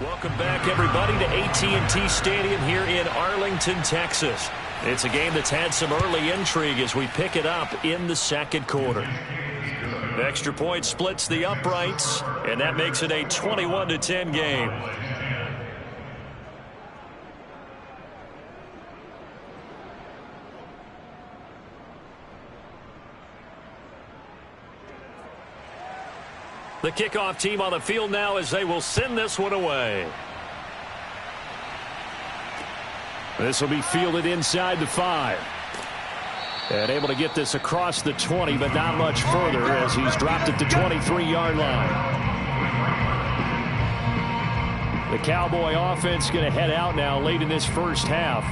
Welcome back, everybody, to AT&T Stadium here in Arlington, Texas. It's a game that's had some early intrigue as we pick it up in the second quarter. The extra point splits the uprights, and that makes it a 21-10 game. The kickoff team on the field now as they will send this one away. This will be fielded inside the 5. And able to get this across the 20, but not much further as he's dropped it to 23-yard line. The Cowboy offense going to head out now late in this first half.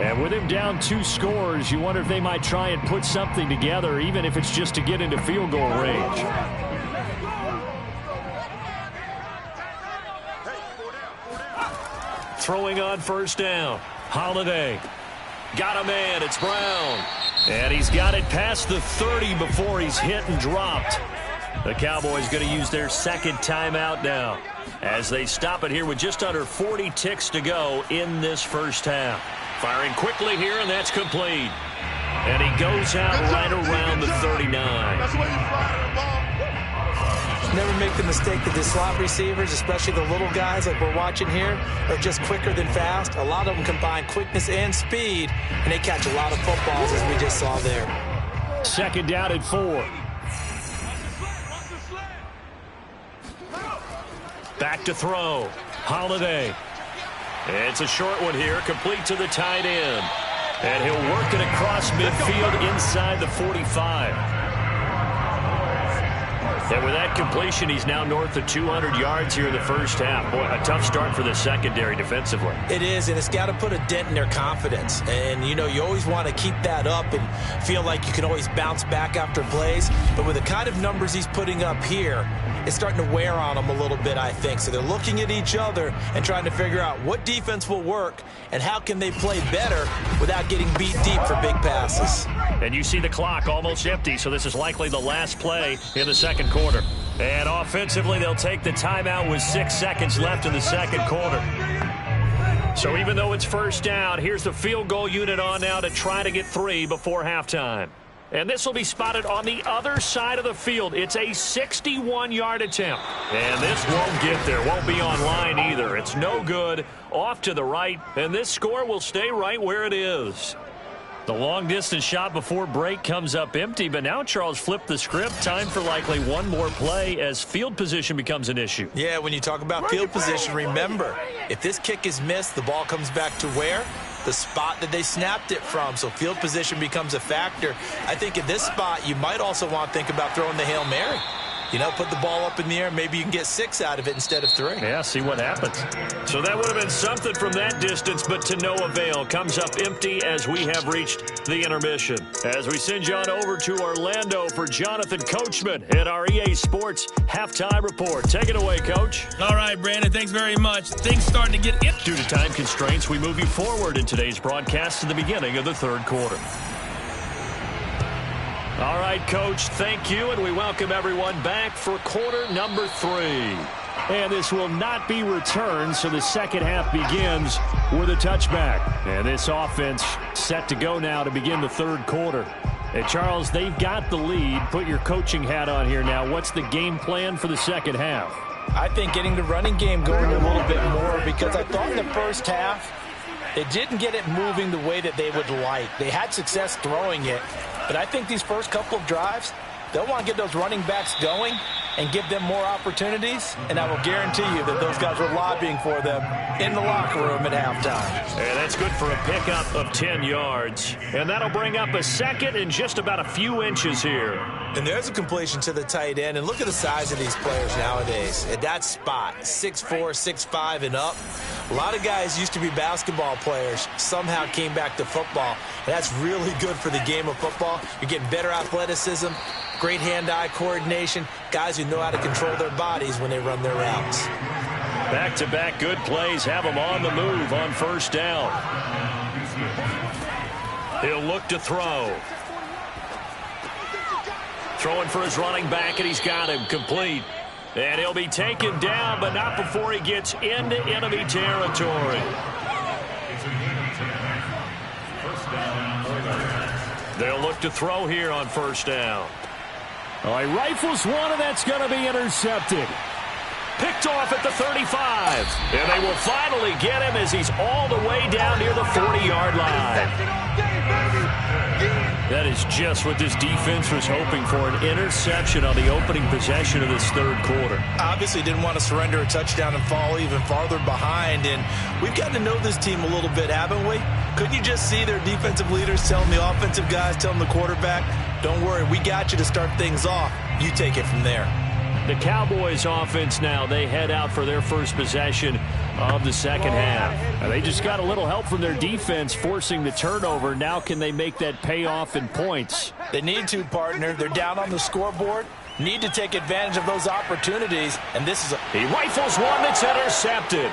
And with him down 2 scores, you wonder if they might try and put something together, even if it's just to get into field goal range. Throwing on first down. Holiday. Got a man. It's Brown. And he's got it past the 30 before he's hit and dropped. The Cowboys going to use their second timeout now as they stop it here with just under 40 ticks to go in this first half. Firing quickly here, and that's complete. And he goes out right around the 39. That's where you fire the ball. Never make the mistake that the slot receivers, especially the little guys like we're watching here, are just quicker than fast. A lot of them combine quickness and speed, and they catch a lot of footballs, as we just saw there. Second down and 4. Back to throw. Holiday. It's a short one here, complete to the tight end. And he'll work it across midfield inside the 45. And with that completion, he's now north of 200 yards here in the first half. Boy, a tough start for the secondary defensively. It is, and it's got to put a dent in their confidence. And, you know, you always want to keep that up and feel like you can always bounce back after plays. But with the kind of numbers he's putting up here, it's starting to wear on them a little bit, I think. So they're looking at each other and trying to figure out what defense will work and how can they play better without getting beat deep for big passes. And you see the clock almost empty, so this is likely the last play in the second quarter. And offensively, they'll take the timeout with 6 seconds left in the second quarter. So even though it's first down, here's the field goal unit on now to try to get 3 before halftime. And this will be spotted on the other side of the field. It's a 61-yard attempt. And this won't get there. Won't be on line either. It's no good. Off to the right. And this score will stay right where it is. The long-distance shot before break comes up empty, but now Charles flipped the script. Time for likely one more play as field position becomes an issue. Yeah, when you talk about field position, remember, if this kick is missed, the ball comes back to where? The spot that they snapped it from. So field position becomes a factor. I think at this spot, you might also want to think about throwing the Hail Mary. You know, put the ball up in the air. Maybe you can get 6 out of it instead of 3. Yeah, see what happens. So that would have been something from that distance, but to no avail. Comes up empty as we have reached the intermission. As we send you on over to Orlando for Jonathan Coachman at our EA Sports Halftime Report. Take it away, Coach. All right, Brandon, thanks very much. Things starting to get in. Due to time constraints, we move you forward in today's broadcast to the beginning of the third quarter. All right, Coach, thank you, and we welcome everyone back for quarter number 3. And this will not be returned, so the second half begins with a touchback. And this offense set to go now to begin the third quarter. And, Charles, they've got the lead. Put your coaching hat on here now. What's the game plan for the second half? I think getting the running game going a little bit more, because I thought in the first half they didn't get it moving the way that they would like. They had success throwing it. But I think these first couple of drives, they'll want to get those running backs going and give them more opportunities. And I will guarantee you that those guys were lobbying for them in the locker room at halftime. And that's good for a pickup of 10 yards. And that'll bring up a second and just about a few inches here. And there's a completion to the tight end. And look at the size of these players nowadays. At that spot, 6'4", 6'5", and up. A lot of guys used to be basketball players, somehow came back to football. And that's really good for the game of football. You're getting better athleticism, great hand-eye coordination, guys who know how to control their bodies when they run their routes. Back-to-back good plays have them on the move on first down. He'll look to throw. Throwing for his running back, and he's got him complete. And he'll be taken down, but not before he gets into enemy territory. They'll look to throw here on first down. All right, rifles one, and that's going to be intercepted. Picked off at the 35. And they will finally get him as he's all the way down near the 40-yard line. That is just what this defense was hoping for, an interception on the opening possession of this third quarter. Obviously didn't want to surrender a touchdown and fall even farther behind, and we've gotten to know this team a little bit, haven't we? Couldn't you just see their defensive leaders telling the offensive guys, telling the quarterback, don't worry, we got you to start things off. You take it from there. The Cowboys offense now, they head out for their first possession of the second half. And they just got a little help from their defense forcing the turnover. Now can they make that pay off in points? They need to, partner. They're down on the scoreboard. Need to take advantage of those opportunities. And this is He rifles one that's intercepted.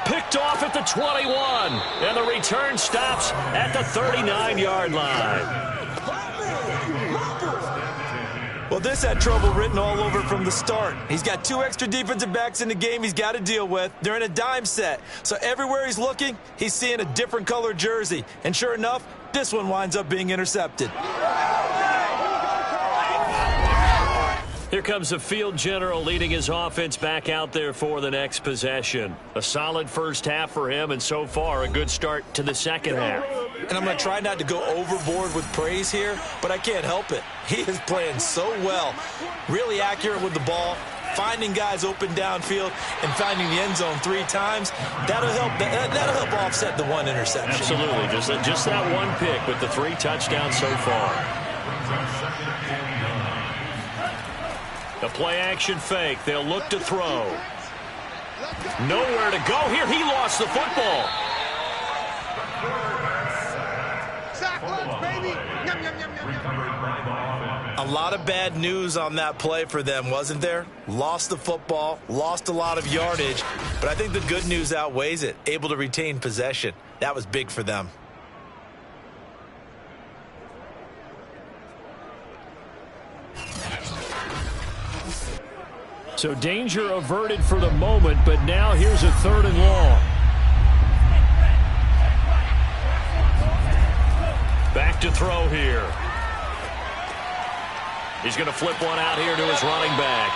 Picked off at the 21. And the return stops at the 39-yard line. Well, this had trouble written all over from the start. He's got 2 extra defensive backs in the game he's got to deal with. They're in a dime set. So everywhere he's looking, he's seeing a different color jersey. And sure enough, this one winds up being intercepted. Here comes the field general leading his offense back out there for the next possession. A solid first half for him, and so far a good start to the second half. And I'm going to try not to go overboard with praise here, but I can't help it. He is playing so well, really accurate with the ball, finding guys open downfield, and finding the end zone 3 times. That'll help offset the 1 interception. Absolutely, just that 1 pick with the 3 touchdowns so far. The play-action fake. They'll look to throw. Nowhere to go here. He lost the football. a lot of bad news on that play for them, wasn't there? Lost the football, lost a lot of yardage, but I think the good news outweighs it. Able to retain possession. That was big for them. So danger averted for the moment, but now here's a 3rd and long. Back to throw here. He's going to flip one out here to his running back.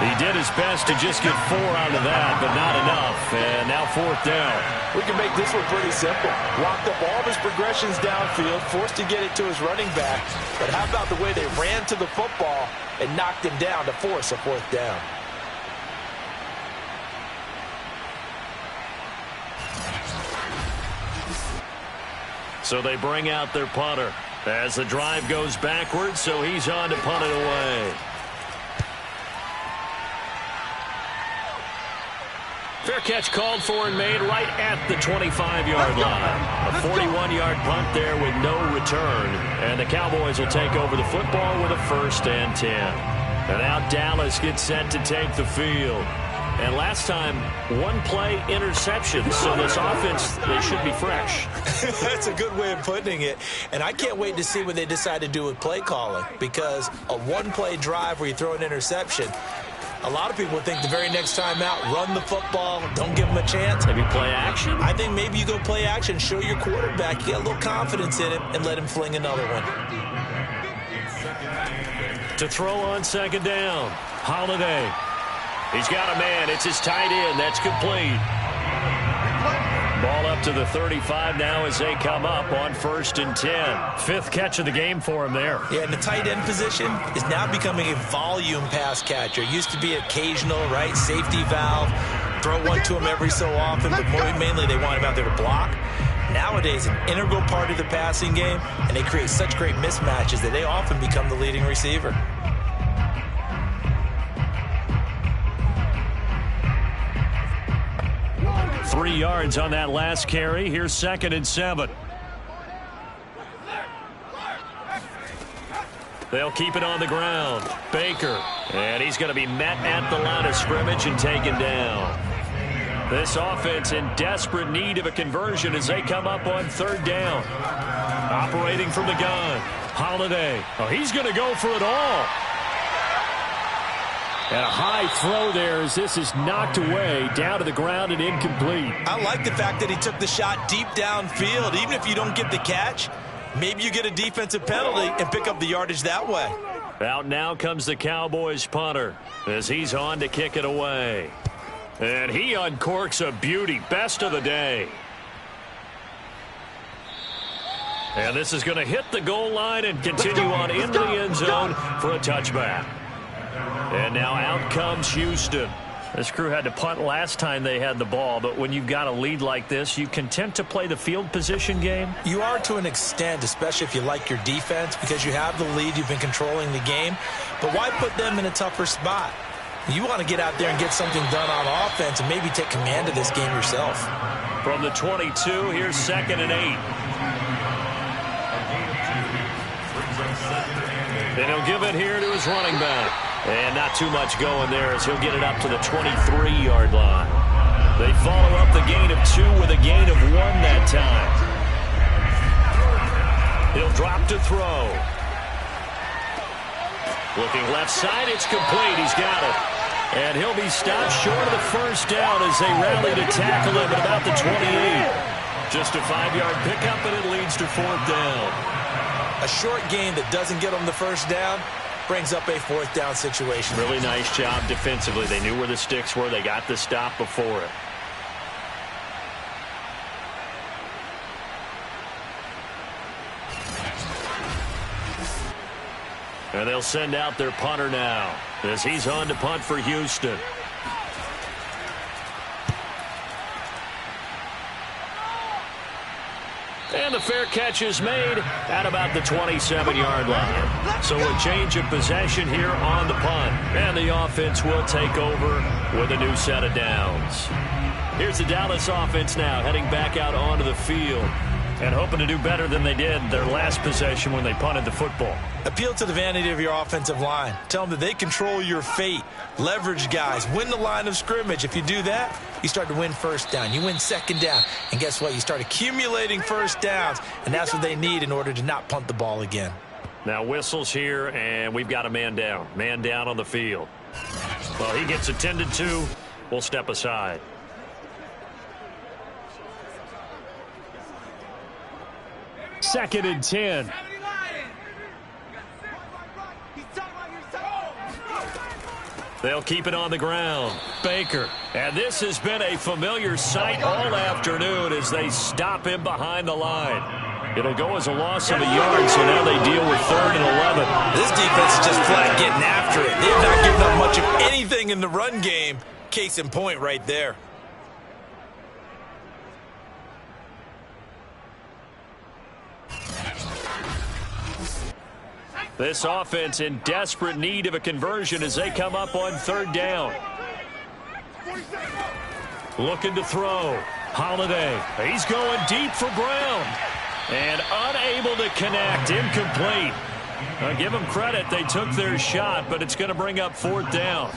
He did his best to just get 4 out of that, but not enough. And now 4th down. We can make this one pretty simple. Locked up all of his progressions downfield, forced to get it to his running back. But how about the way they ran to the football and knocked him down to force a 4th down? So they bring out their punter as the drive goes backwards, so he's on to punt it away. Fair catch called for and made right at the 25-yard line. A 41-yard punt there with no return. And the Cowboys will take over the football with a 1st and 10. And now Dallas gets set to take the field. And last time, 1-play interception. So this offense, they should be fresh. That's a good way of putting it. And I can't wait to see what they decide to do with play calling. Because a 1-play drive where you throw an interception, a lot of people think the very next time out, run the football, don't give them a chance. Maybe play action? I think maybe you go play action, show your quarterback, you get a little confidence in him, and let him fling another one. To throw on 2nd down, Holiday. He's got a man. It's his tight end. That's complete. Ball up to the 35 now as they come up on 1st and 10. 5th catch of the game for him there. Yeah, and the tight end position is now becoming a volume pass catcher. Used to be occasional, right? Safety valve. Throw one to him every so often, but mainly they want him out there to block. Nowadays, an integral part of the passing game, and they create such great mismatches that they often become the leading receiver. Three yards on that last carry. Here's 2nd and 7. They'll keep it on the ground. Baker. And he's going to be met at the line of scrimmage and taken down. This offense in desperate need of a conversion as they come up on 3rd down. Operating from the gun. Holiday. Oh, he's going to go for it all. And a high throw there as this is knocked away, down to the ground and incomplete. I like the fact that he took the shot deep downfield. Even if you don't get the catch, maybe you get a defensive penalty and pick up the yardage that way. Out now comes the Cowboys punter as he's on to kick it away. And he uncorks a beauty. Best of the day. And this is going to hit the goal line and continue on into the end zone for a touchback. And now out comes Houston. This crew had to punt last time they had the ball, but when you've got a lead like this, you content to play the field position game? You are to an extent, especially if you like your defense, because you have the lead, you've been controlling the game. But why put them in a tougher spot? You want to get out there and get something done on offense and maybe take command of this game yourself. From the 22, here's 2nd and 8. And he'll give it here to his running back. And not too much going there as he'll get it up to the 23-yard line. They follow up the gain of 2 with a gain of 1 that time. He'll drop to throw. Looking left side, it's complete. He's got it. And he'll be stopped short of the first down as they rally to tackle him at about the 28. Just a 5-yard pickup, and it leads to 4th down. A short gain that doesn't get them the first down brings up a 4th down situation. Really nice job defensively. They knew where the sticks were. They got the stop before it. And they'll send out their punter now as he's on to punt for Houston. And the fair catch is made at about the 27-yard line. So a change of possession here on the punt. And the offense will take over with a new set of downs. Here's the Dallas offense now heading back out onto the field and hoping to do better than they did their last possession when they punted the football. Appeal to the vanity of your offensive line. Tell them that they control your fate. Leverage guys. Win the line of scrimmage. If you do that, you start to win first down. You win second down. And guess what? You start accumulating first downs. And that's what they need in order to not punt the ball again. Now whistles here, and we've got a man down. Man down on the field. Well, he gets attended to. We'll step aside. Second and 10. They'll keep it on the ground. Baker. And this has been a familiar sight all afternoon as they stop him behind the line. It'll go as a loss of a yard, so now they deal with 3rd and 11. This defense is just flat getting after it. They've not given up much of anything in the run game. Case in point right there. This offense in desperate need of a conversion as they come up on 3rd down. Looking to throw. Holiday. He's going deep for Brown. And unable to connect. Incomplete. I'll give them credit. They took their shot, but it's going to bring up 4th down.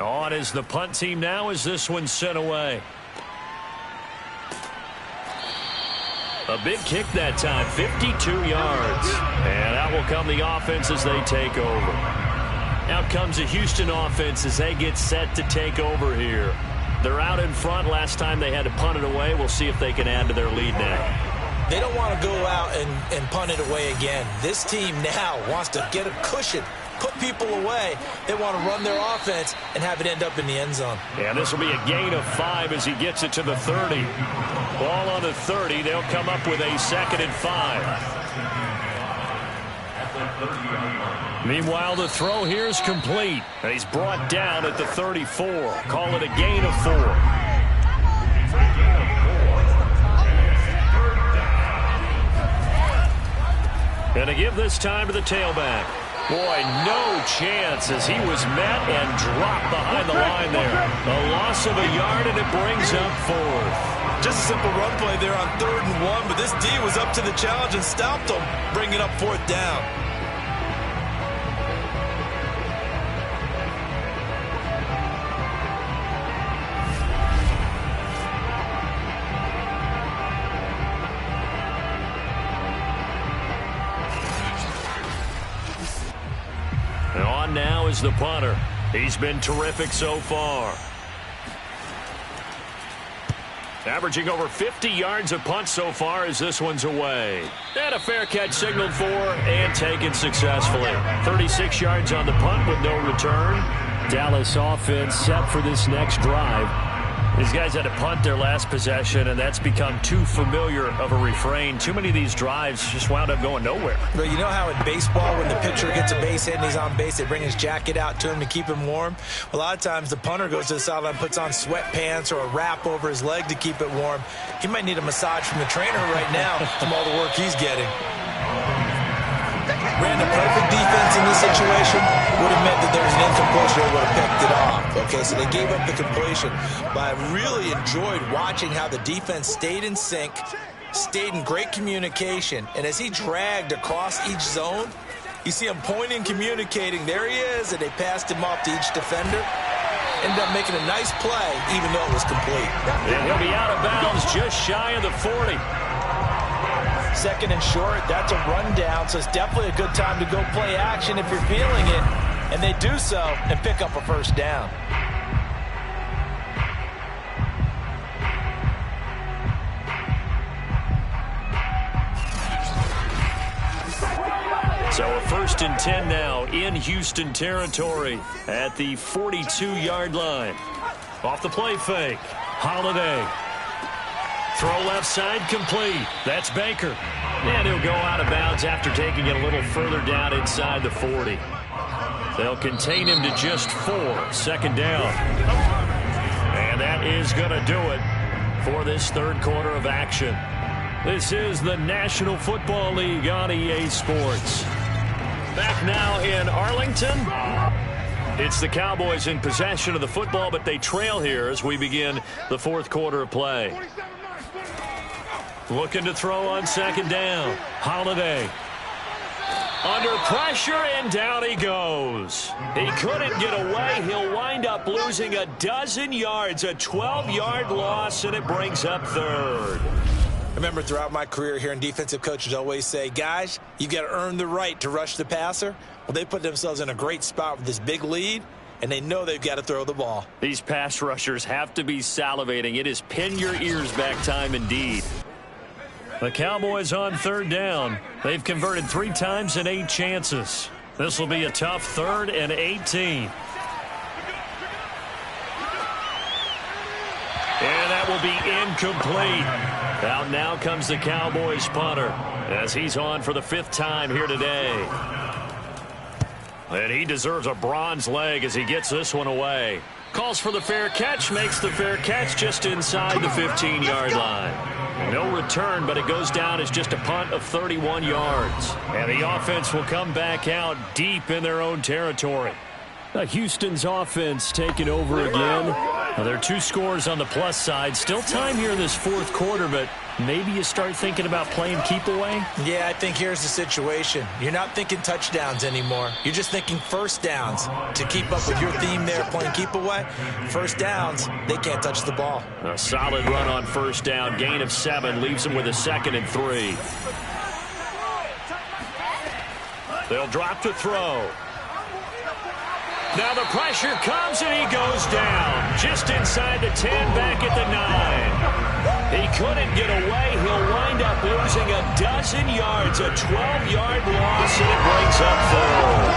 On is the punt team now as this one's sent away. A big kick that time, 52 yards. And out will come the offense as they take over. Out comes the Houston offense as they get set to take over here. They're out in front. Last time they had to punt it away. We'll see if they can add to their lead now. They don't want to go out and punt it away again. This team now wants to get a cushion, put people away. They want to run their offense and have it end up in the end zone. And this will be a gain of 5 as he gets it to the 30. Ball on the 30. They'll come up with a 2nd and 5. Meanwhile, the throw here is complete. And he's brought down at the 34. Call it a gain of 4. And to give this time to the tailback. Boy, no chance as he was met and dropped behind the line there. A loss of a yard, and it brings up 4th. Just a simple run play there on 3rd and 1, but this D was up to the challenge and stopped them, bringing up 4th down. And on now goes the punter. He's been terrific so far. Averaging over 50 yards a punt so far as this one's away. And a fair catch signaled for and taken successfully. 36 yards on the punt with no return. Dallas offense set for this next drive. These guys had to punt their last possession, and that's become too familiar of a refrain. Too many of these drives just wound up going nowhere. But you know how in baseball, when the pitcher gets a base hit and he's on base, they bring his jacket out to him to keep him warm? A lot of times the punter goes to the sideline, puts on sweatpants or a wrap over his leg to keep it warm. He might need a massage from the trainer right now from all the work he's getting. Brandon, perfect defense in this situation would have meant that there was an incompletion or would have picked it off. Okay, so they gave up the completion. But I really enjoyed watching how the defense stayed in sync, stayed in great communication. And as he dragged across each zone, you see him pointing, communicating. There he is, and they passed him off to each defender. Ended up making a nice play, even though it was complete. And he'll be out of bounds just shy of the 40. Second and short, that's a rundown, so it's definitely a good time to go play action if you're feeling it. And they do so and pick up a first down. So a 1st and 10 now in Houston territory at the 42-yard line. Off the play fake, Holiday. Throw left side complete. That's Baker. And he'll go out of bounds after taking it a little further down inside the 40. They'll contain him to just 4. 2nd down. And that is going to do it for this third quarter of action. This is the National Football League on EA Sports. Back now in Arlington. It's the Cowboys in possession of the football, but they trail here as we begin the fourth quarter of play. Looking to throw on 2nd down. Holiday. Under pressure, and down he goes. He couldn't get away. He'll wind up losing a dozen yards, a 12-yard loss, and it brings up 3rd. I remember throughout my career hearing defensive coaches always say, guys, you got to earn the right to rush the passer. Well, they put themselves in a great spot with this big lead, and they know they've got to throw the ball. These pass rushers have to be salivating. It is pin your ears back time indeed. The Cowboys on 3rd down. They've converted 3 times in 8 chances. This will be a tough 3rd and 18. And that will be incomplete. Out now comes the Cowboys punter as he's on for the 5th time here today. And he deserves a bronze leg as he gets this one away. Calls for the fair catch, makes the fair catch just inside the 15-yard line. No return, but it goes down as just a punt of 31 yards. And the offense will come back out deep in their own territory. Houston's offense taking over again. Now, there are 2 scores on the plus side. Still time here in this fourth quarter, but maybe you start thinking about playing keep away? Yeah, I think here's the situation. You're not thinking touchdowns anymore. You're just thinking first downs. To keep up with your theme there, playing keep away, first downs, they can't touch the ball. A solid run on 1st down. Gain of 7 leaves them with a 2nd and 3. They'll drop to throw. Now the pressure comes and he goes down. Just inside the 10, back at the 9. He couldn't get away. He'll wind up losing a dozen yards, a 12-yard loss, and it brings up 3rd.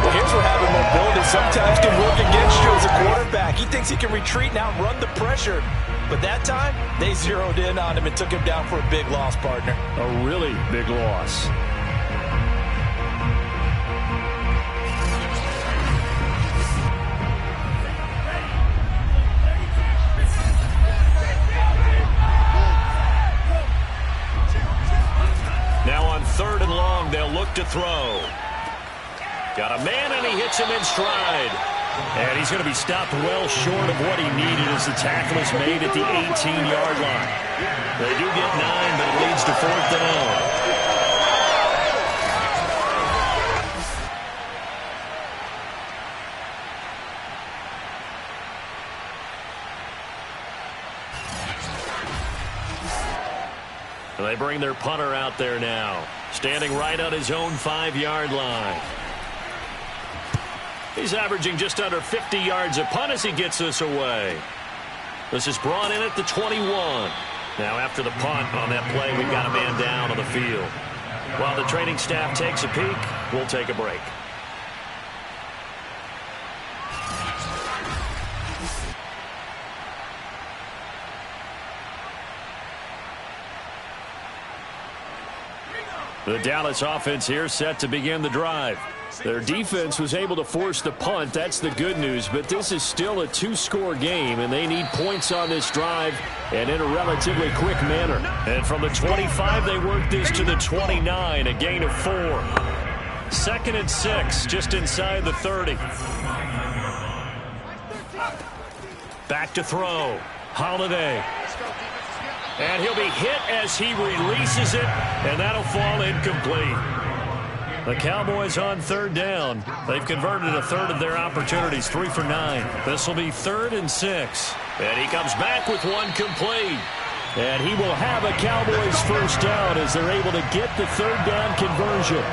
Well, here's where having mobility sometimes can work against you as a quarterback. He thinks he can retreat and outrun the pressure. But that time, they zeroed in on him and took him down for a big loss, partner. A really big loss. Now on 3rd and long, they'll look to throw. Got a man, and he hits him in stride. And he's going to be stopped well short of what he needed as the tackle is made at the 18-yard line. They do get 9, but it leads to 4th down. They bring their punter out there now, standing right on his own 5-yard line. He's averaging just under 50 yards a punt as he gets this away. This is brought in at the 21. Now after the punt on that play, we've got a man down on the field. While the training staff takes a peek, we'll take a break. The Dallas offense here set to begin the drive. Their defense was able to force the punt. That's the good news. But this is still a two-score game, and they need points on this drive and in a relatively quick manner. And from the 25, they work this to the 29, a gain of 4. 2nd and 6, just inside the 30. Back to throw. Holiday. And he'll be hit as he releases it, and that'll fall incomplete. The Cowboys on 3rd down. They've converted a third of their opportunities, 3 for 9. This will be 3rd and 6. And he comes back with one complete. And he will have a Cowboys first down as they're able to get the 3rd down conversion.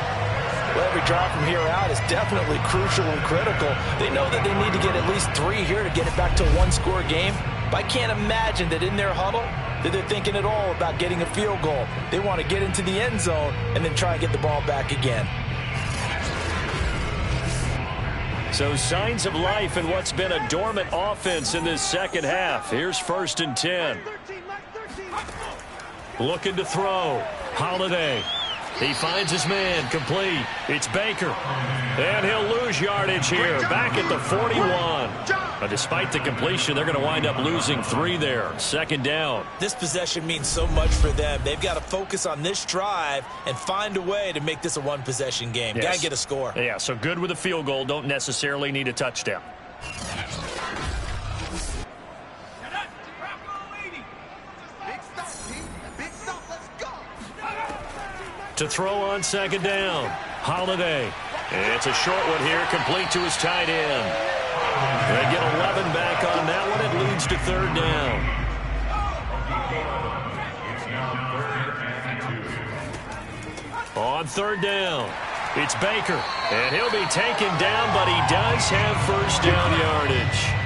Well, every drive from here out is definitely crucial and critical. They know that they need to get at least 3 here to get it back to a one-score game. But I can't imagine that in their huddle that they're thinking at all about getting a field goal. They want to get into the end zone and then try and get the ball back again. So signs of life in what's been a dormant offense in this second half. Here's 1st and 10. Looking to throw. Holiday. He finds his man, complete. It's Baker. And he'll lose yardage here, back at the 41. But despite the completion, they're going to wind up losing 3 there. 2nd down. This possession means so much for them. They've got to focus on this drive and find a way to make this a one-possession game. Yes. Got to get a score. Yeah, so good with a field goal. Don't necessarily need a touchdown. To throw on 2nd down. Holiday. It's a short one here, complete to his tight end. They get 11 back on that one. It leads to 3rd down. On 3rd down, it's Baker. And he'll be taken down, but he does have first down yardage.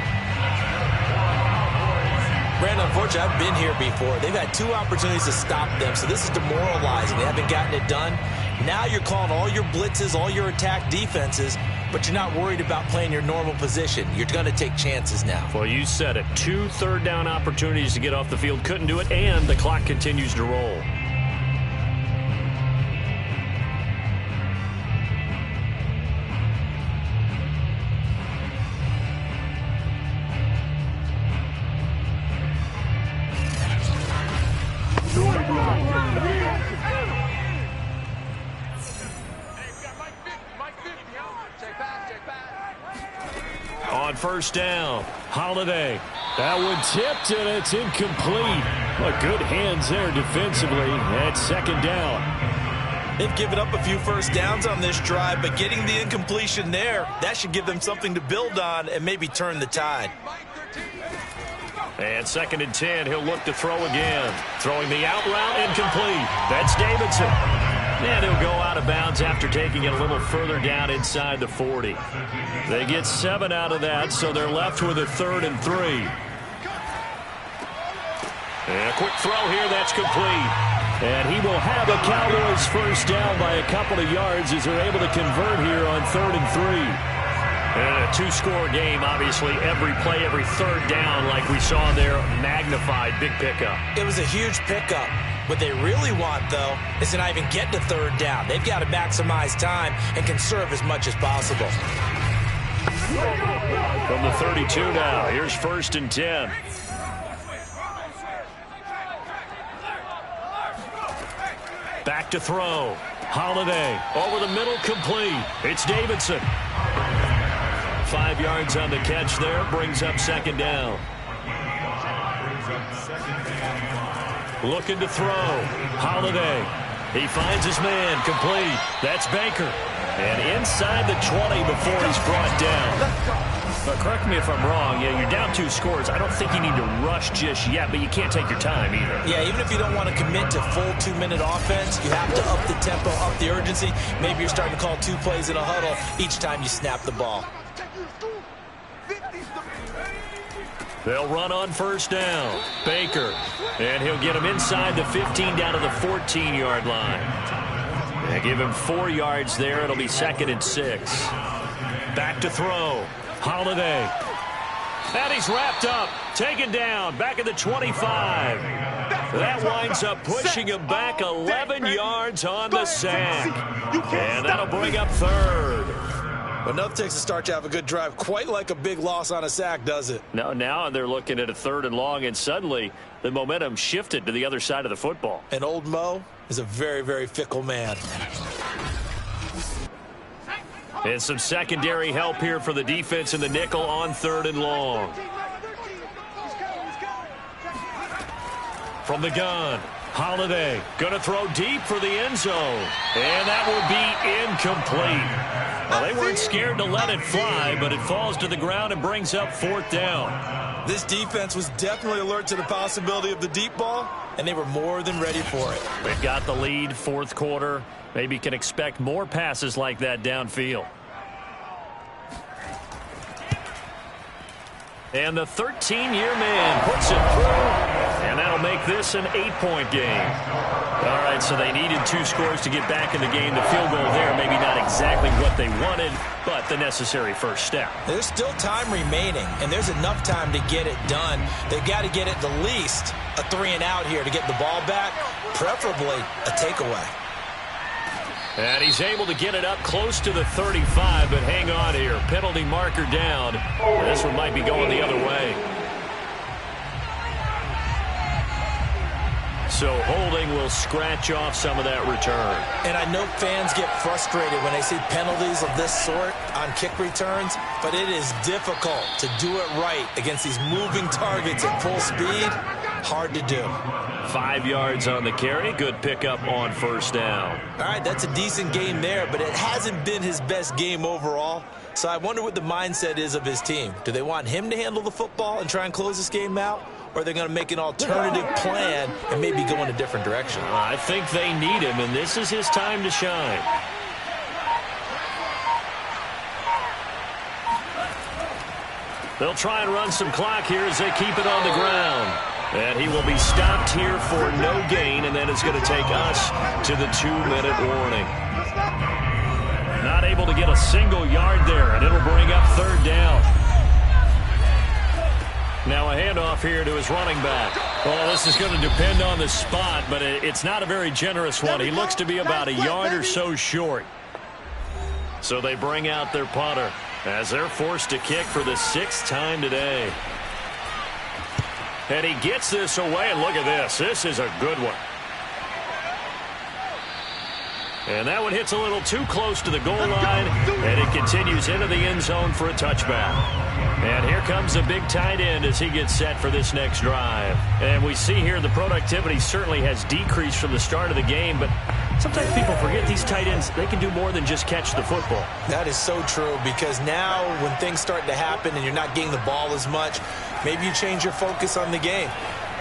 Brandon, unfortunately, I've been here before. They've had 2 opportunities to stop them, so this is demoralizing. They haven't gotten it done. Now you're calling all your blitzes, all your attack defenses, but you're not worried about playing your normal position. You're going to take chances now. Well, you said it. 2 3rd down opportunities to get off the field. Couldn't do it, and the clock continues to roll. On 1st down, Holiday. That one tipped, and it's incomplete. Well, good hands there defensively at 2nd down. They've given up a few first downs on this drive, but getting the incompletion there, that should give them something to build on and maybe turn the tide. And 2nd and 10, he'll look to throw again. Throwing the out route, incomplete. That's Davidson. And he'll go out of bounds after taking it a little further down inside the 40. They get 7 out of that, so they're left with a 3rd and 3. And a quick throw here, that's complete. And he will have a Cowboys first down by a couple of yards as they're able to convert here on 3rd and 3. And a 2-score game, obviously, every play, every 3rd down, like we saw there, magnified, big pickup. It was a huge pickup. What they really want, though, is to not even get to 3rd down. They've got to maximize time and conserve as much as possible. From the 32 now, here's 1st and 10. Back to throw. Holiday over the middle, complete. It's Davidson. 5 yards on the catch there, brings up 2nd down. Looking to throw. Holiday. He finds his man, complete. That's Baker. And inside the 20 before he's brought down. But correct me if I'm wrong. Yeah, you're down 2 scores. I don't think you need to rush just yet, but you can't take your time either. Yeah, even if you don't want to commit to full 2-minute offense, you have to up the tempo, up the urgency. Maybe you're starting to call 2 plays in a huddle each time you snap the ball. They'll run on first down. Baker. And he'll get him inside the 15 down to the 14-yard line. They give him 4 yards there. It'll be 2nd and 6. Back to throw. Holiday. And he's wrapped up. Taken down. Back at the 25. That winds up pushing him back 11 yards on the sack. And that'll bring up 3rd. Enough takes to start to have a good drive. Quite like a big loss on a sack, does it? No, now they're looking at a 3rd and long, and suddenly the momentum shifted to the other side of the football. And old Mo is a very, very fickle man. And some secondary help here for the defense in the nickel on 3rd and long. From the gun, Holiday going to throw deep for the end zone. And that will be incomplete. Well, they weren't scared to let it fly, but it falls to the ground and brings up 4th down. This defense was definitely alert to the possibility of the deep ball, and they were more than ready for it. They've got the lead, 4th quarter. Maybe can expect more passes like that downfield. And the 13-year man puts it through, and that'll make this an 8-point game. All right, so they needed 2 scores to get back in the game. The field goal there, maybe not exactly what they wanted, but the necessary first step. There's still time remaining, and there's enough time to get it done. They've got to get at the least a 3 and out here to get the ball back, preferably a takeaway. And he's able to get it up close to the 35, but hang on here. Penalty marker down. This one might be going the other way. So holding will scratch off some of that return. And I know fans get frustrated when they see penalties of this sort on kick returns, but it is difficult to do it right against these moving targets at full speed. Hard to do. 5 yards on the carry. Good pickup on first down. All right, that's a decent game there, but it hasn't been his best game overall. So I wonder what the mindset is of his team. Do they want him to handle the football and try and close this game out? Or are they going to make an alternative plan and maybe go in a different direction? I think they need him, and this is his time to shine. They'll try and run some clock here as they keep it on the ground. And he will be stopped here for no gain, and then it's going to take us to the 2-minute warning. Not able to get a single yard there, and it'll bring up 3rd down. Now a handoff here to his running back. Well, this is going to depend on the spot, but it's not a very generous one. He looks to be about a yard or so short. So they bring out their punter as they're forced to kick for the 6th time today. And he gets this away, and look at this. This is a good one. And that one hits a little too close to the goal line, and it continues into the end zone for a touchback. And here comes a big tight end as he gets set for this next drive. And we see here the productivity certainly has decreased from the start of the game, but sometimes people forget these tight ends, they can do more than just catch the football. That is so true, because now when things start to happen and you're not getting the ball as much, maybe you change your focus on the game.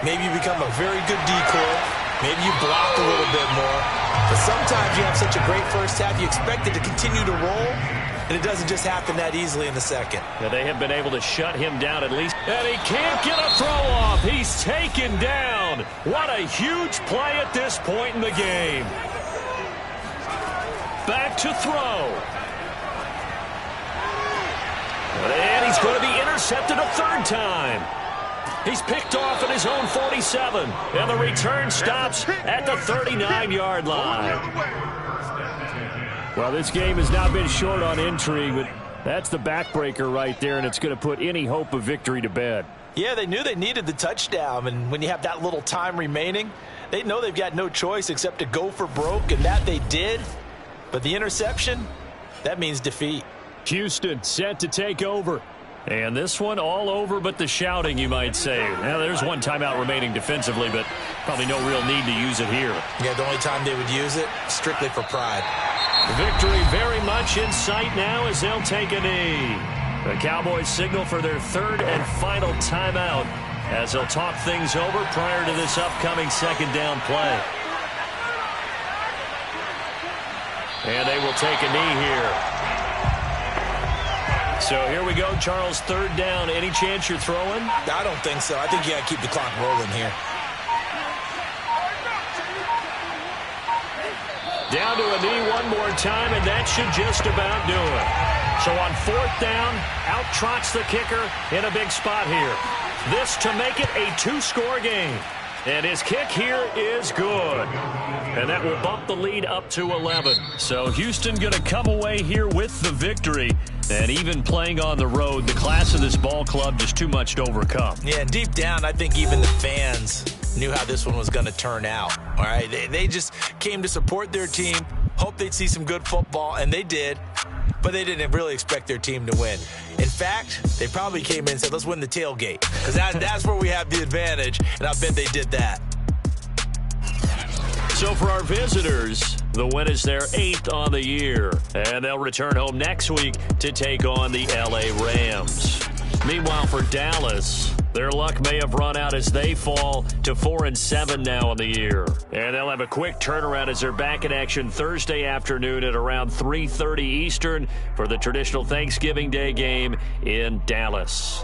Maybe you become a very good decoy. Maybe you block a little bit more. But sometimes you have such a great first half, you expect it to continue to roll, and it doesn't just happen that easily in the second. Now they have been able to shut him down at least. And he can't get a throw off. He's taken down. What a huge play at this point in the game. Back to throw. And he's going to be intercepted a 3rd time. He's picked off at his own 47. And the return stops at the 39-yard line. Well, this game has not been short on intrigue, but that's the backbreaker right there, and it's going to put any hope of victory to bed. Yeah, they knew they needed the touchdown, and when you have that little time remaining, they know they've got no choice except to go for broke, and that they did. But the interception, that means defeat. Houston set to take over. And this one all over but the shouting, you might say. Now, there's one timeout remaining defensively, but probably no real need to use it here. Yeah, the only time they would use it, strictly for pride. Victory very much in sight now as they'll take a knee. The Cowboys signal for their 3rd and final timeout as they'll talk things over prior to this upcoming 2nd down play. And they will take a knee here. So here we go, Charles, third down. Any chance you're throwing? I don't think so. I think you got to keep the clock rolling here. Down to a knee one more time, and that should just about do it. So on fourth down, out trots the kicker in a big spot here. This to make it a two-score game. And his kick here is good. And that will bump the lead up to 11. So Houston going to come away here with the victory. And even playing on the road, the class of this ball club just too much to overcome. Yeah, and deep down, I think even the fans knew how this one was going to turn out. All right, they just came to support their team, hoped they'd see some good football, and they did. But they didn't really expect their team to win. In fact, they probably came in and said, let's win the tailgate. Because that's where we have the advantage, and I bet they did that. So for our visitors, the win is their 8th on the year. And they'll return home next week to take on the LA Rams. Meanwhile, for Dallas, their luck may have run out as they fall to 4-7 now on the year. And they'll have a quick turnaround as they're back in action Thursday afternoon at around 3:30 Eastern for the traditional Thanksgiving Day game in Dallas.